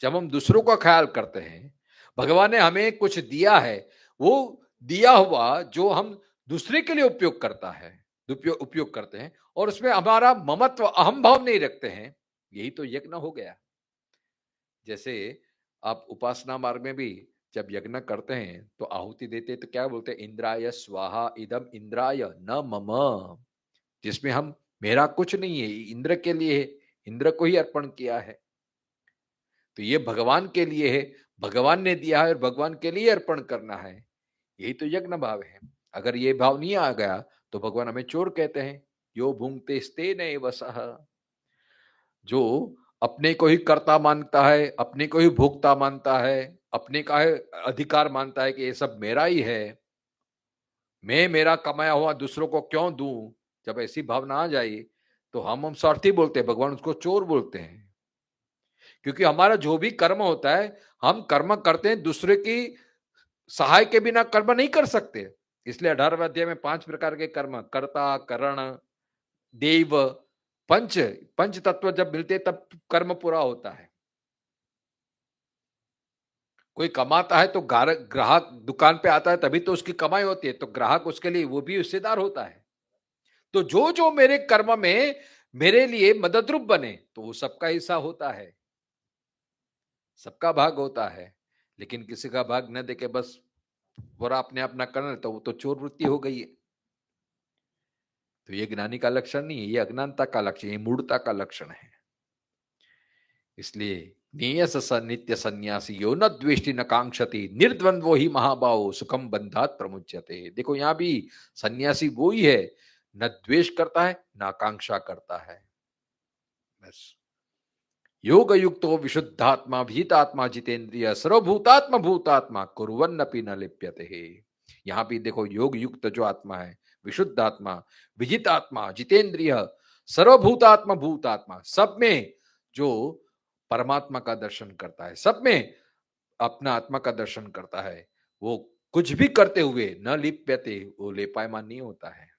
जब हम दूसरों का ख्याल करते हैं, भगवान ने हमें कुछ दिया है, वो दिया हुआ जो हम दूसरे के लिए उपयोग करता है, उपयोग करते हैं, और उसमें हमारा ममत्व अहम भाव नहीं रखते हैं, यही तो यज्ञ हो गया। जैसे आप उपासना मार्ग में भी जब यज्ञ करते हैं तो आहुति देते हैं तो क्या बोलते हैं, इंद्राय स्वाहा इदम इंद्राय न मम। जिसमें हम, मेरा कुछ नहीं है, इंद्र के लिए है, इंद्र को ही अर्पण किया है। तो ये भगवान के लिए है, भगवान ने दिया है और भगवान के लिए अर्पण करना है, यही तो यज्ञ भाव है। अगर ये भाव नहीं आ गया तो भगवान हमें चोर कहते हैं। यो भुंगते स्ते न वसह। जो अपने को ही कर्ता मानता है, अपने को ही भोक्ता मानता है, अपने का है अधिकार मानता है कि ये सब मेरा ही है, मैं मेरा कमाया हुआ दूसरों को क्यों दूं, जब ऐसी भावना आ जाए तो हम स्वार्थी बोलते हैं, भगवान उसको चोर बोलते हैं। क्योंकि हमारा जो भी कर्म होता है, हम कर्म करते हैं दूसरे की सहाय के बिना कर्म नहीं कर सकते। इसलिए 18वें अध्याय में 5 प्रकार के कर्म, कर्ता, करण, देव, पंच पंच तत्व जब मिलते तब कर्म पूरा होता है। कोई कमाता है तो ग्राहक दुकान पे आता है तभी तो उसकी कमाई होती है, तो ग्राहक उसके लिए वो भी हिस्सेदार होता है। तो जो जो मेरे कर्म में मेरे लिए मदद रूप बने तो वो सबका हिस्सा होता है, सबका भाग होता है। लेकिन किसी का भाग न देके बस पूरा अपने अपना करना, तो वो तो चोर वृत्ति हो गई है। तो ये ज्ञानी का लक्षण नहीं है, ये अज्ञानता का लक्षण, ये मूढ़ता का लक्षण है। इसलिए नियस नित्य सन्यासी यो न द्वेष्टि न कांक्षति निर्द्वंद्वो ही महाबाहो सुखम बंधात प्रमुच्यते। देखो यहां भी सन्यासी वो ही है, न द्वेष करता है न आकांक्षा करता है। बस योग युक्तो विशुद्धात्मा भीतात्मा जितेंद्रिय सर्वभूतात्मा भूतात्मा कुर्वन्नपि न लिप्यते। यहां भी देखो योग युक्त जो आत्मा है, विशुद्ध आत्मा, विजित आत्मा, जितेंद्रिय, सर्वभूतात्मा भूतात्मा, सब में जो परमात्मा का दर्शन करता है, सब में अपना आत्मा का दर्शन करता है, वो कुछ भी करते हुए न लिप्यते, वो लेपायमान नहीं होता है।